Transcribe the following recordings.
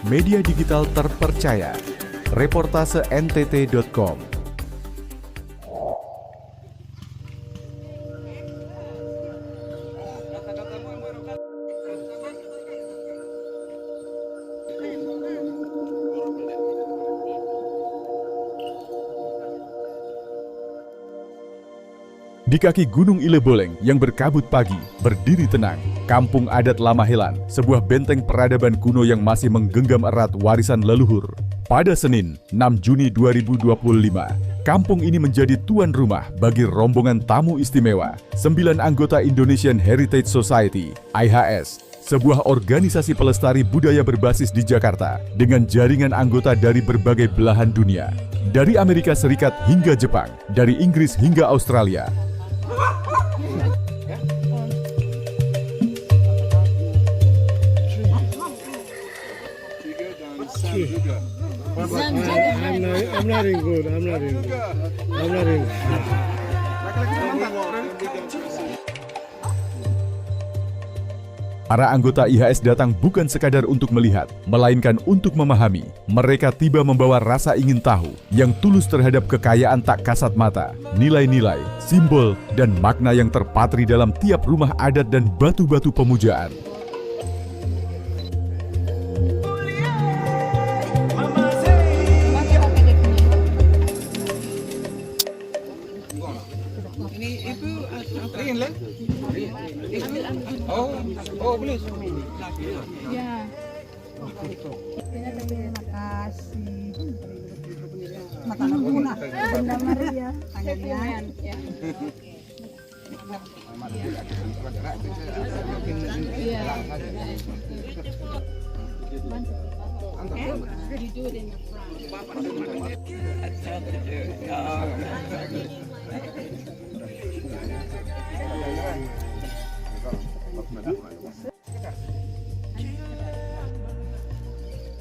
media digital terpercaya. Reportase NTT.com. Di kaki Gunung Ileboleng yang berkabut pagi, berdiri tenang, Kampung Adat Lamahelan, sebuah benteng peradaban kuno yang masih menggenggam erat warisan leluhur. Pada Senin, 6 Juni 2025, kampung ini menjadi tuan rumah bagi rombongan tamu istimewa, 9 anggota Indonesian Heritage Society, IHS, sebuah organisasi pelestari budaya berbasis di Jakarta dengan jaringan anggota dari berbagai belahan dunia. Dari Amerika Serikat hingga Jepang, dari Inggris hingga Australia. I'm not in good. Para anggota IHS datang bukan sekadar untuk melihat, melainkan untuk memahami. Mereka tiba membawa rasa ingin tahu yang tulus terhadap kekayaan tak kasat mata, nilai-nilai, simbol, dan makna yang terpatri dalam tiap rumah adat dan batu-batu pemujaan. Oh, boleh. Ya. Terima kasih. Makanan guna. Bunda Maria. Tangannya. Ya.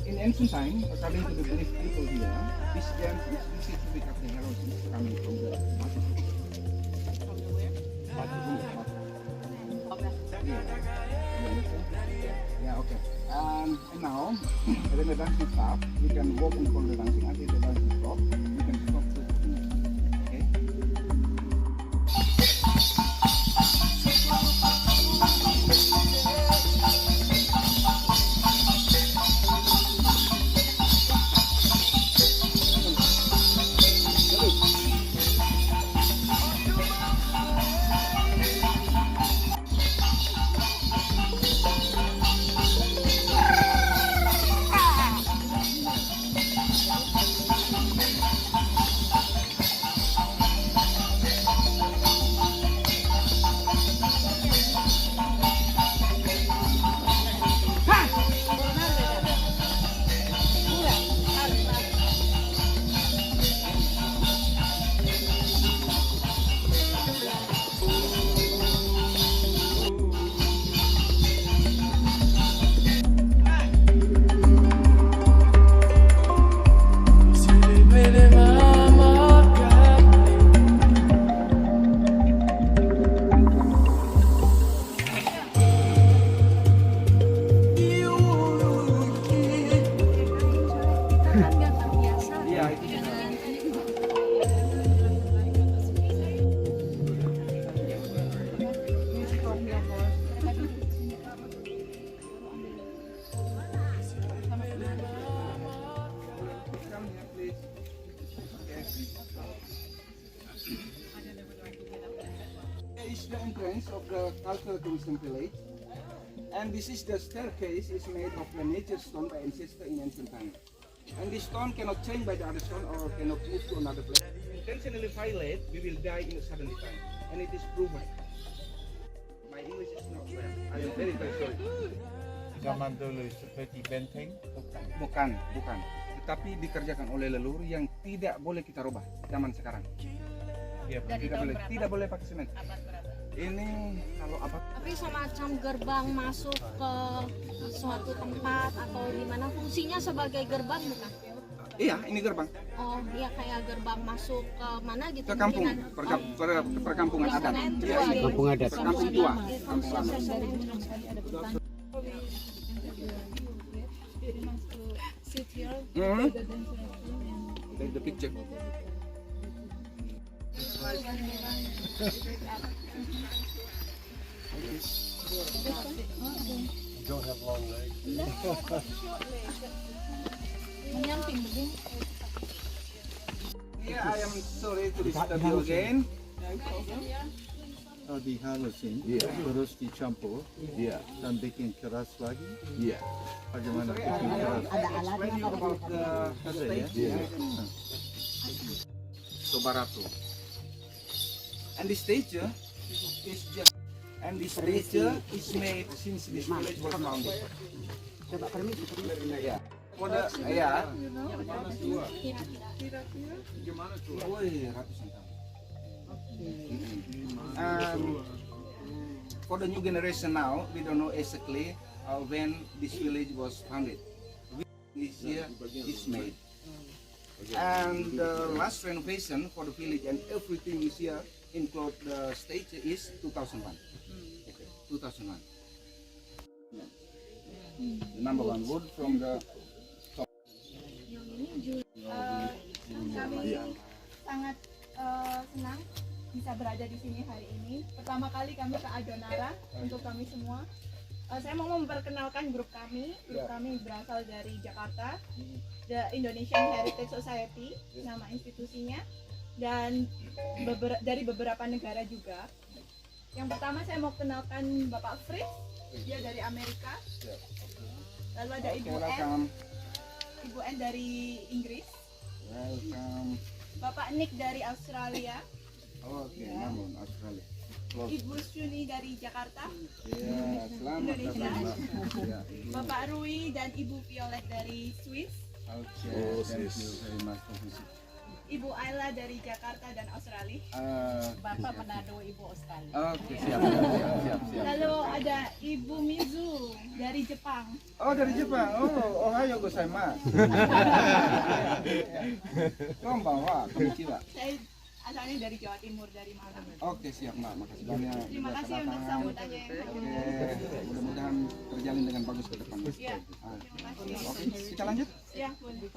In ancient time, according to the belief people here, this gem is easy to pick up the arrows coming from the Yeah, okay. And now, when the dancing stop, we can walk in front of the dancing until the dancing stop. We can stop the okay? Is the entrance of the cultural tourism village, and this is the staircase is made of the nature stone by ancestor in ancient time, and this stone cannot change by the other stone or cannot move to another place. Intentionally violate, we will die in a sudden time, and it is proven. My English is not well. I am very sorry. Zaman dulu seperti benteng, Bukan. Tetapi dikerjakan oleh leluhur yang tidak boleh kita rubah zaman sekarang. ya, Tidak boleh pakai semen. Ini kalau apa? Tapi semacam gerbang masuk ke suatu tempat atau gimana, fungsinya sebagai gerbang bukan? Iya, ini gerbang. Oh, iya kayak gerbang masuk ke mana gitu? Ke kampung, perkampungan adat. kampung adat. Kampung tua. sit here. Take the picture. Yeah, I am sorry to disturb you again. Dihalusin, terus dicampur, dan bikin keras lagi. Bagaimana bikin keras? Explain you about the stage. So barato. And the stage is just is made since this village was founded. Yeah. For the ratusan tahun. For the new generation now, we don't know exactly when this village was founded. This year is made. And the last renovation for the village and everything is here, include the stage, is 2001. 2001. The number one wood from the Kami sangat senang bisa berada di sini hari ini. Pertama kali kami ke Adonara untuk kami semua. Saya mau memperkenalkan grup kami. Grup kami berasal dari Jakarta, The Indonesian Heritage Society, nama institusinya, dan dari beberapa negara juga. Yang pertama saya mau kenalkan Bapak Fritz, dia dari Amerika. Lalu ada Ibu N dari Inggris. Welcome. Bapak Nick dari Australia. Oke, namun Australia. Ibu Shuni dari Jakarta. Ya, selamat Indonesia. datang. Ya. Bapak Rui dan Ibu Violet dari Swiss. Oke, thank you very much for visit. Ibu Ayla dari Jakarta dan Australia. Bapak Manado, Ibu Australia. Oke, siap. Lalu ada Ibu Mizu dari Jepang. Oh, dari Jepang. Oh, ohayo gozaimasu. Konbanwa, konnichiwa. Saya asalnya dari Jawa Timur, dari Malang. Oke, siap, Mak. Makasih banyak. Terima kasih untuk sambutannya yang baik. Oke, mudah-mudahan terjalin dengan bagus ke depan. Ya, terima kasih. Oke, kita lanjut. Ya, boleh.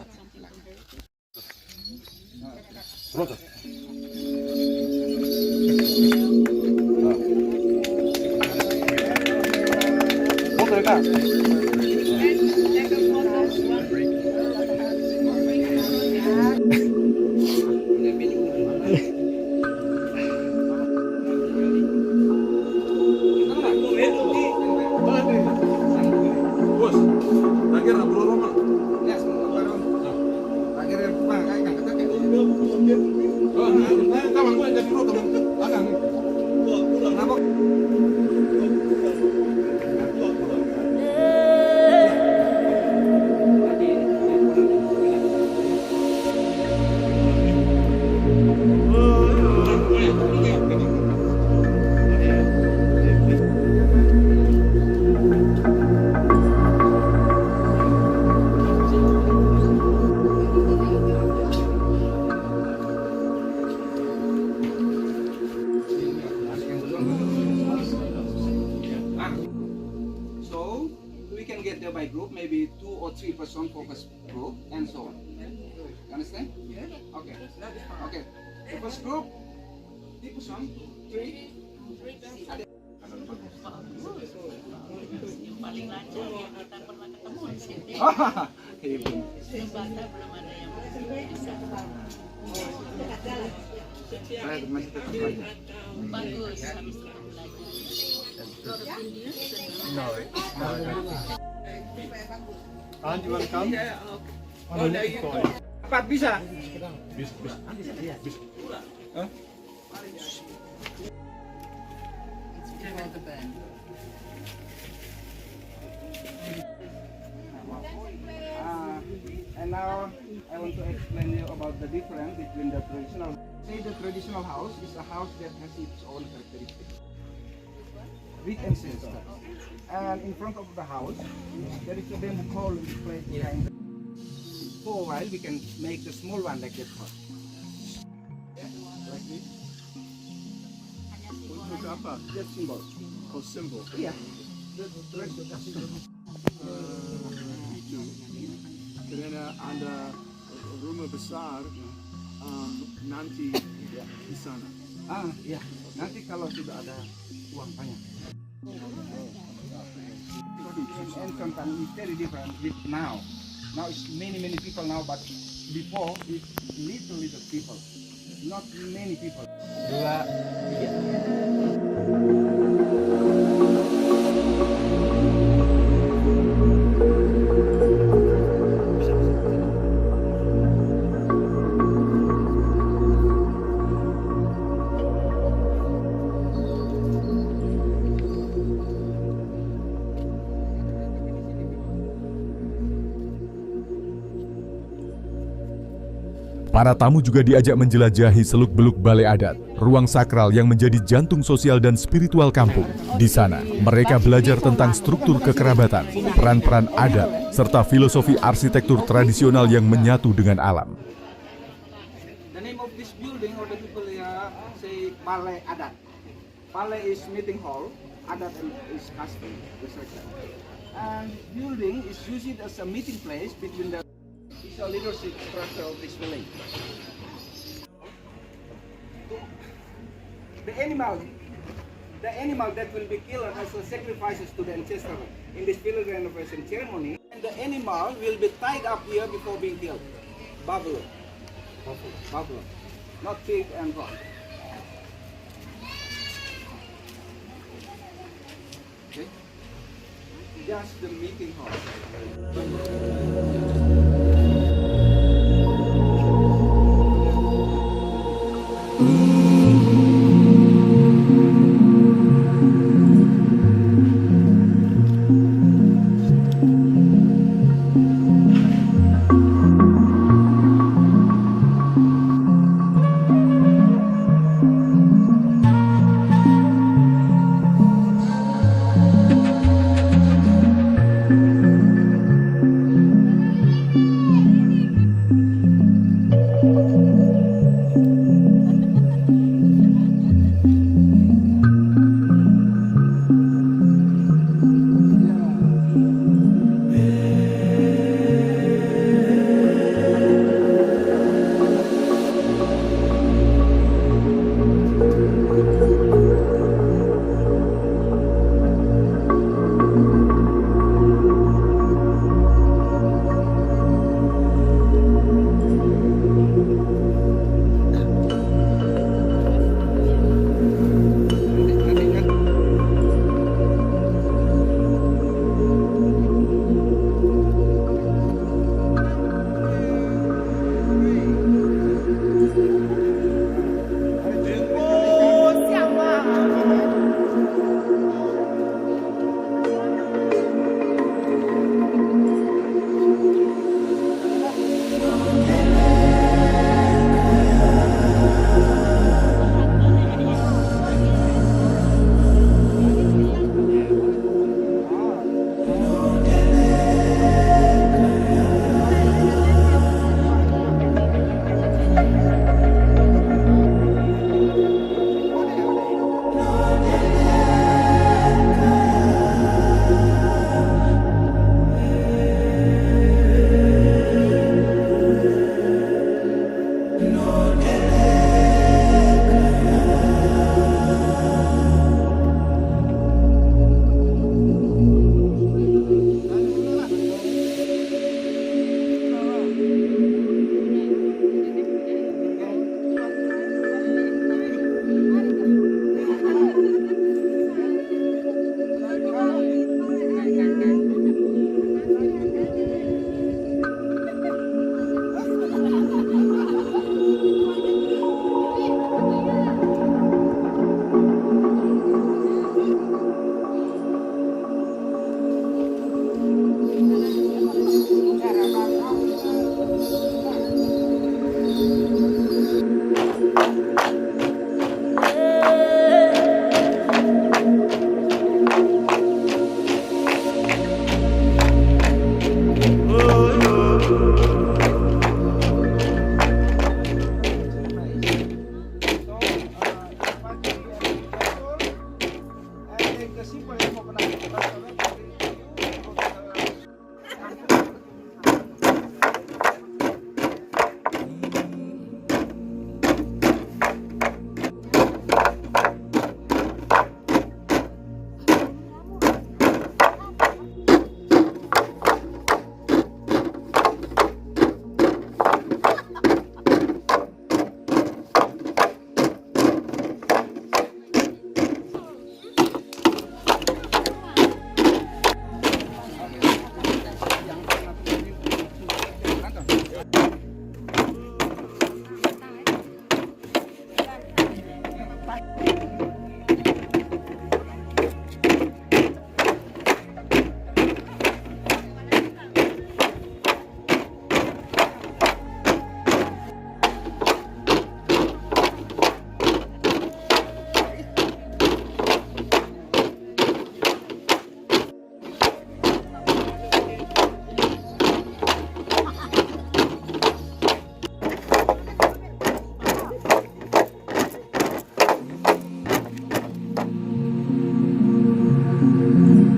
So we can get there by group, maybe 2 or 3 person focus group, and so on. You understand? Okay. Okay. The first group, 3 person, 3. Yang paling lancar yang kita pernah ketemu di sini. Ibu. Bata belum ada yang bisa. Saya masih tetap belajar. Bagus, habis itu belajar. And you want to come? Cepat bisa? Hah? And now I want to explain you about the difference between the traditional. Say the traditional house is a house that has its own characteristics. Big and sinister. And in front of the house, there is a bamboo pole which placed behind. For a while, we can make the small one like that one. Yeah, like this. Untuk apa? That symbol. Oh, symbol. Yeah. The rest of the symbol. Itu. ada rumah besar nanti di sana. Iya. Nanti kalau sudah ada uang banyak. And sometimes it's very different with now. Now it's many people now, but before it's little people, not many people. 2, 3. Para tamu juga diajak menjelajahi seluk-beluk balai adat, ruang sakral yang menjadi jantung sosial dan spiritual kampung. Di sana, mereka belajar tentang struktur kekerabatan, peran-peran adat, serta filosofi arsitektur tradisional yang menyatu dengan alam. The name of this building or the people here say Balai Adat. Balai is meeting hall, Adat is custom, and building is used as a meeting place between the leadership structure of this village. The animal that will be killed as a sacrifices to the ancestor in this village renovation ceremony, and the animal will be tied up here before being killed. Buffalo, not pig and dog. Okay, just the meeting hall.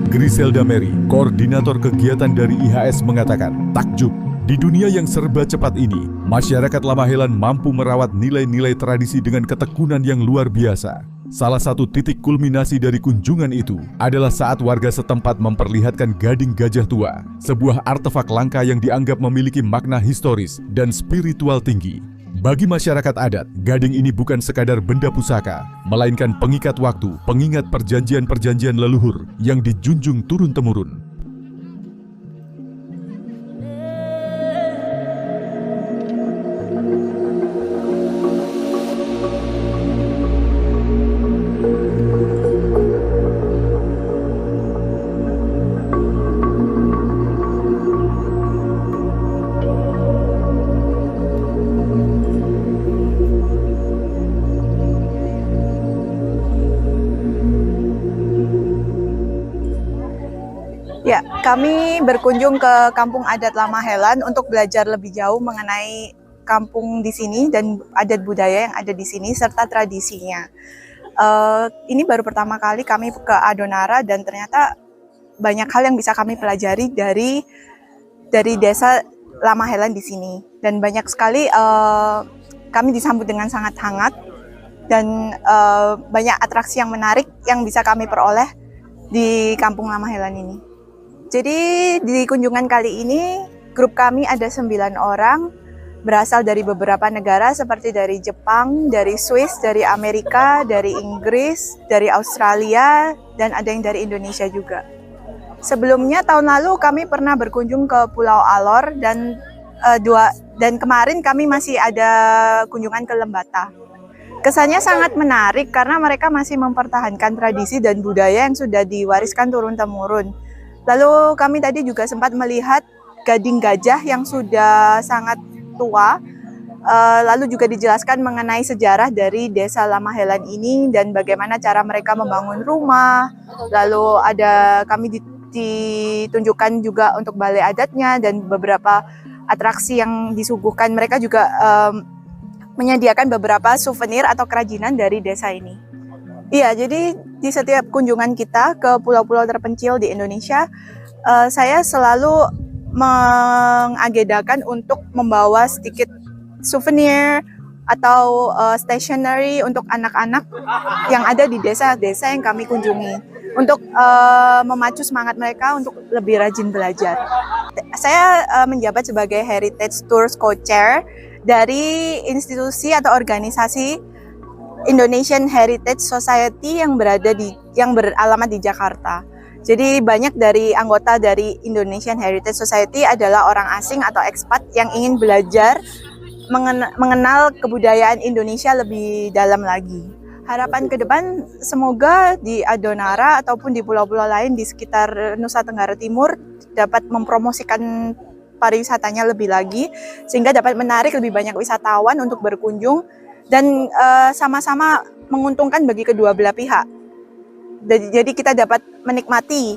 Griselda Mary, koordinator kegiatan dari IHS mengatakan, takjub, di dunia yang serba cepat ini, masyarakat Lamahelan mampu merawat nilai-nilai tradisi dengan ketekunan yang luar biasa. Salah satu titik kulminasi dari kunjungan itu adalah saat warga setempat memperlihatkan gading gajah tua, sebuah artefak langka yang dianggap memiliki makna historis dan spiritual tinggi. Bagi masyarakat adat, gading ini bukan sekadar benda pusaka, melainkan pengikat waktu, pengingat perjanjian-perjanjian leluhur yang dijunjung turun-temurun. Ya, kami berkunjung ke Kampung Adat Lamahelan untuk belajar lebih jauh mengenai kampung di sini dan adat budaya yang ada di sini serta tradisinya. Ini baru pertama kali kami ke Adonara dan ternyata banyak hal yang bisa kami pelajari dari desa Lamahelan di sini. Dan banyak sekali kami disambut dengan sangat hangat dan banyak atraksi yang menarik yang bisa kami peroleh di Kampung Lamahelan ini. Jadi di kunjungan kali ini grup kami ada 9 orang berasal dari beberapa negara seperti dari Jepang, dari Swiss, dari Amerika, dari Inggris, dari Australia, dan ada yang dari Indonesia juga. Sebelumnya tahun lalu kami pernah berkunjung ke Pulau Alor dan kemarin kami masih ada kunjungan ke Lembata. Kesannya sangat menarik karena mereka masih mempertahankan tradisi dan budaya yang sudah diwariskan turun-temurun. Lalu kami tadi juga sempat melihat gading gajah yang sudah sangat tua. Lalu juga dijelaskan mengenai sejarah dari desa Lamahelan ini dan bagaimana cara mereka membangun rumah. Lalu kami ditunjukkan juga untuk balai adatnya dan beberapa atraksi yang disuguhkan. Mereka juga menyediakan beberapa souvenir atau kerajinan dari desa ini. Iya, jadi di setiap kunjungan kita ke pulau-pulau terpencil di Indonesia, saya selalu mengagendakan untuk membawa sedikit souvenir atau stationery untuk anak-anak yang ada di desa-desa yang kami kunjungi untuk memacu semangat mereka untuk lebih rajin belajar. Saya menjabat sebagai Heritage Tours Co-Chair dari institusi atau organisasi Indonesian Heritage Society yang beralamat di Jakarta. Jadi banyak dari anggota dari Indonesian Heritage Society adalah orang asing atau ekspat yang ingin belajar mengenal kebudayaan Indonesia lebih dalam lagi. Harapan ke depan semoga di Adonara ataupun di pulau-pulau lain di sekitar Nusa Tenggara Timur dapat mempromosikan pariwisatanya lebih lagi sehingga dapat menarik lebih banyak wisatawan untuk berkunjung dan sama-sama menguntungkan bagi kedua belah pihak. Jadi kita dapat menikmati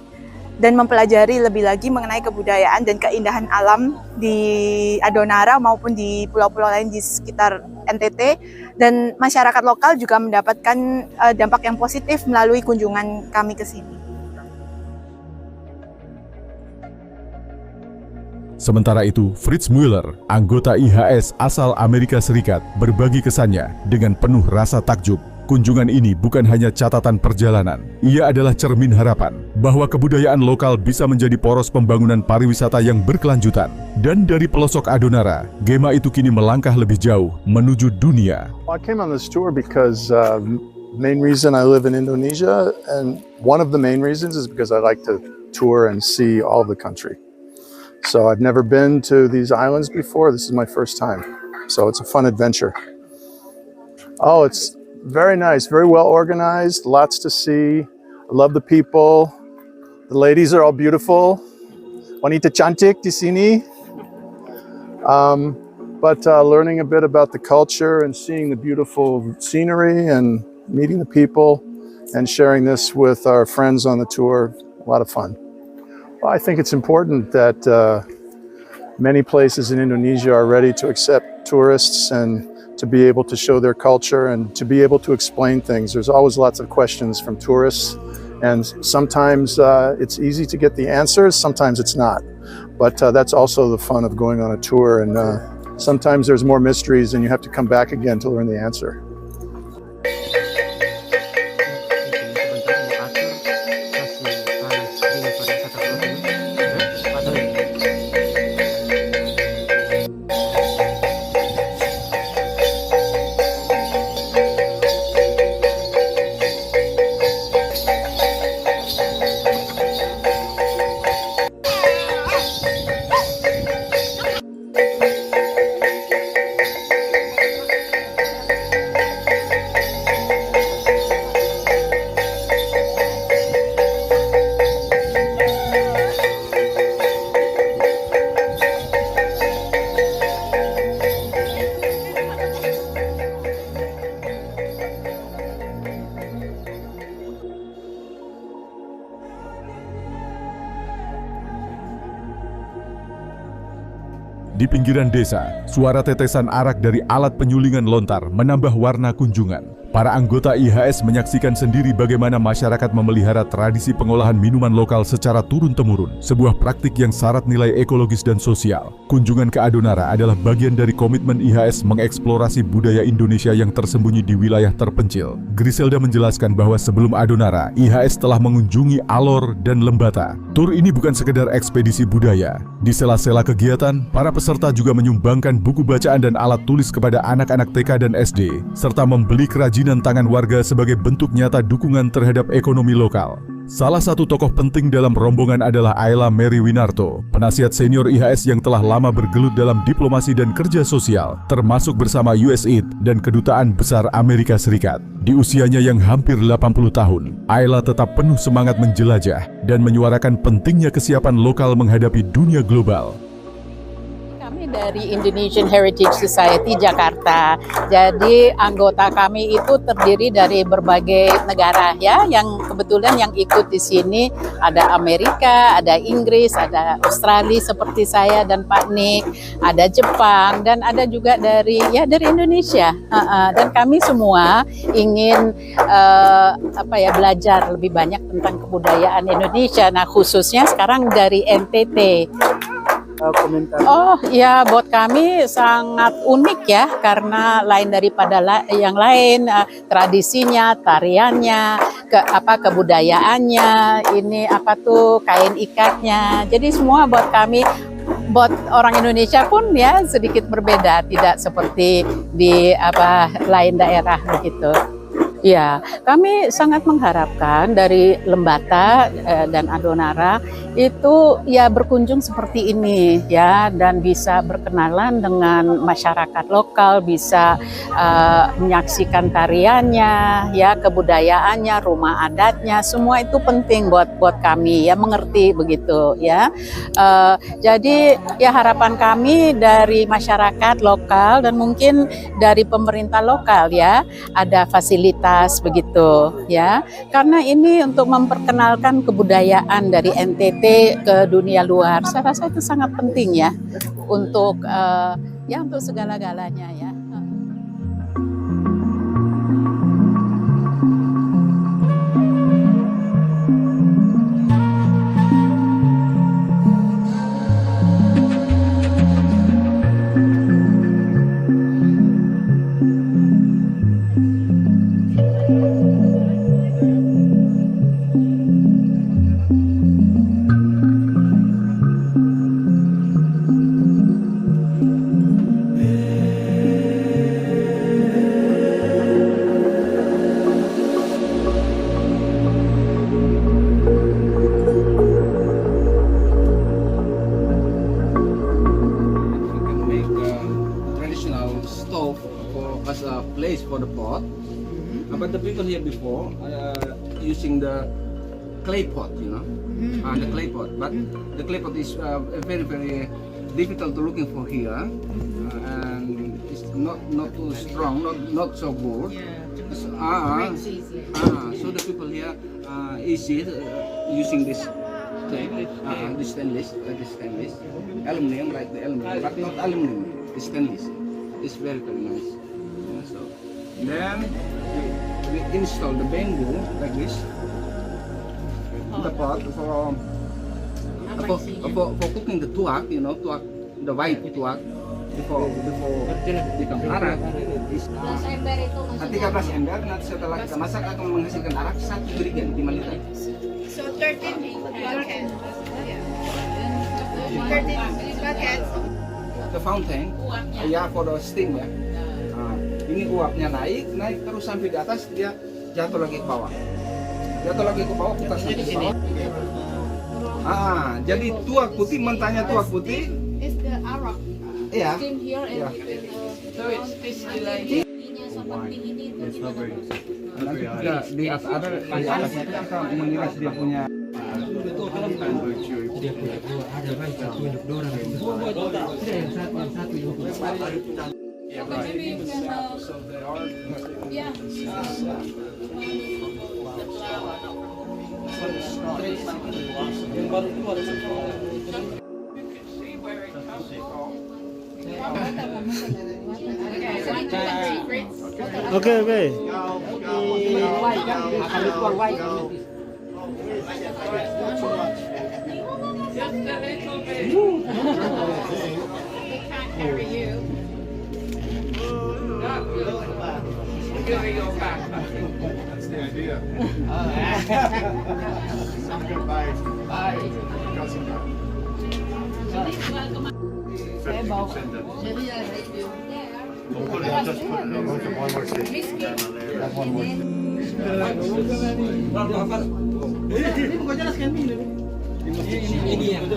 dan mempelajari lebih lagi mengenai kebudayaan dan keindahan alam di Adonara maupun di pulau-pulau lain di sekitar NTT. Dan masyarakat lokal juga mendapatkan dampak yang positif melalui kunjungan kami ke sini. Sementara itu, Fritz Mueller, anggota IHS asal Amerika Serikat, berbagi kesannya dengan penuh rasa takjub. Kunjungan ini bukan hanya catatan perjalanan, ia adalah cermin harapan bahwa kebudayaan lokal bisa menjadi poros pembangunan pariwisata yang berkelanjutan. Dan dari pelosok Adonara, Gema itu kini melangkah lebih jauh menuju dunia. I came on this tour because main reason I live in Indonesia, and one of the main reasons is because I like to tour and see all of the country. So I've never been to these islands before. This is my first time. So it's a fun adventure. Oh, it's very nice, very well organized, lots to see. I love the people. The ladies are all beautiful. Wanita cantik di sini. But learning a bit about the culture and seeing the beautiful scenery and meeting the people and sharing this with our friends on the tour, a lot of fun. Well, I think it's important that many places in Indonesia are ready to accept tourists and to be able to show their culture and to be able to explain things. There's always lots of questions from tourists, And sometimes it's easy to get the answers, sometimes it's not. But that's also the fun of going on a tour. And sometimes there's more mysteries and you have to come back again to learn the answer. Di pinggiran desa, suara tetesan arak dari alat penyulingan lontar menambah warna kunjungan. Para anggota IHS menyaksikan sendiri bagaimana masyarakat memelihara tradisi pengolahan minuman lokal secara turun-temurun, sebuah praktik yang syarat nilai ekologis dan sosial. Kunjungan ke Adonara adalah bagian dari komitmen IHS mengeksplorasi budaya Indonesia yang tersembunyi di wilayah terpencil. Griselda menjelaskan bahwa sebelum Adonara, IHS telah mengunjungi Alor dan Lembata. Tur ini bukan sekedar ekspedisi budaya. Di sela-sela kegiatan, para peserta juga menyumbangkan buku bacaan dan alat tulis kepada anak-anak TK dan SD, serta membeli kerajinan tangan warga sebagai bentuk nyata dukungan terhadap ekonomi lokal. Salah satu tokoh penting dalam rombongan adalah Ayla Mary Winarto, penasihat senior IHS yang telah lama bergelut dalam diplomasi dan kerja sosial, termasuk bersama USAID dan Kedutaan Besar Amerika Serikat. Di usianya yang hampir 80 tahun, Ayla tetap penuh semangat menjelajah dan menyuarakan pentingnya kesiapan lokal menghadapi dunia global. Dari Indonesian Heritage Society Jakarta. Jadi anggota kami itu terdiri dari berbagai negara ya, yang kebetulan yang ikut di sini ada Amerika, ada Inggris, ada Australia seperti saya dan Pak Nick, ada Jepang dan ada juga dari Indonesia. Dan kami semua ingin belajar lebih banyak tentang kebudayaan Indonesia. Nah, khususnya sekarang dari NTT. Oh ya, buat kami sangat unik ya, karena lain daripada yang lain, tradisinya, tariannya, kebudayaannya, ini kain ikatnya. Jadi semua buat kami, buat orang Indonesia pun ya sedikit berbeda, tidak seperti di lain daerah begitu. Ya, kami sangat mengharapkan dari Lembata dan Adonara itu ya berkunjung seperti ini ya, dan bisa berkenalan dengan masyarakat lokal, bisa menyaksikan tariannya, ya kebudayaannya, rumah adatnya, semua itu penting buat kami ya, mengerti begitu ya. Jadi ya harapan kami dari masyarakat lokal dan mungkin dari pemerintah lokal ya, ada fasilitas begitu ya, karena ini untuk memperkenalkan kebudayaan dari NTT ke dunia luar. Saya rasa itu sangat penting ya untuk untuk segala-galanya ya. As a place for the pot, but the people here before using the clay pot, the clay pot. But the clay pot is very difficult to looking for here, and it's not too strong, not so good. So the people here easy using this clay, this stainless, aluminium, like the aluminium, but not aluminium, it's stainless. It's very nice. Then we install the bamboo like this. the pot for cooking the tuak, you know, tuak, the white tuak before become arak. 11 ember itu maksudnya. 13 ember, nanti setelah kita masak akan menghasilkan arak 1 jerigen 5 liter. So 13 buckets. 13 buckets. The fountain, ya for the steam ya. Nah, ini uapnya naik terus sampai di atas, dia jatuh lagi ke bawah. Jatuh lagi ke bawah, putar sampai ke bawah. Jadi tuak putih, mentahnya tuak putih. Is the arak. Iya. Steam here and Yeah. so it's seperti ini itu gimana? Nanti di atas itu akan mengiras dia punya.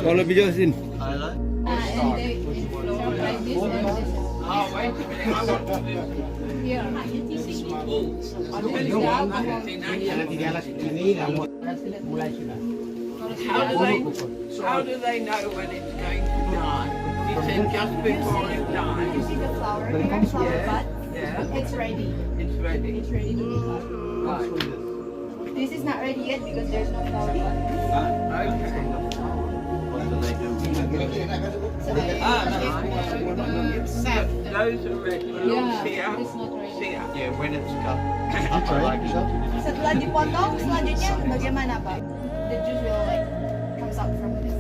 Kalau lebih jelasin. How do they know when it's going to die? You said just before it dies. You see the flower here, flower bud? Yeah, It's ready. it's ready. It's ready to be cut. This is not ready yet because there's no flower bud. Okay. Those are ready. Yeah, it's not ready. See ya. Yeah, when it's cut. Setelah dipotong, selanjutnya bagaimana Pak? The juice will like comes out from this.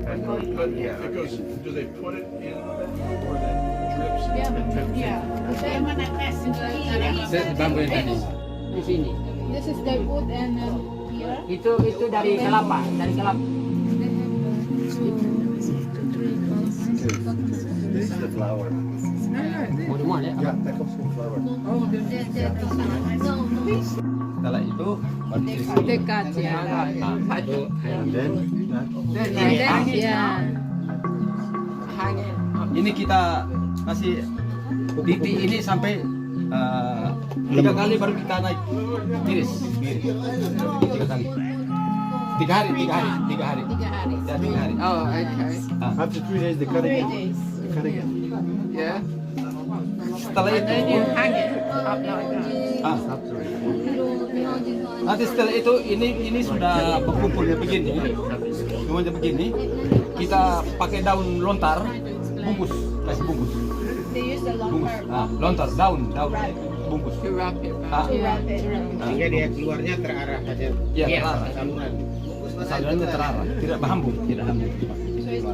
Because do they put it in or that drips? Yeah. Bambu yang tadi. Di sini. This is they put and here. Itu dari kelapa, dari kelapa. This is the flower. Mau ya? Yeah, that comes from flower. Setelah itu Dekat ya. And then ini kita kasih titik ini sampai 3 kali baru kita naik tiris. 3 kali. 3 hari. Ya, 3 hari. Oh, okay. after 3 days they cut again. 3 days. They cut again. Yeah. Setelah And then you itu hang it up like that. nanti setelah itu ini sudah berkumpul begini. Semuanya begini. Kita pakai daun lontar, bungkus, kasih bungkus. They use the Bungkus. longer Lontar, daun, bungkus. To wrap it Ah, to wrap it. Sehingga dia keluarnya terarah saja. Iya, terarah. Saluran. Salurannya terarah, tidak berhambung, tidak hambung. So it's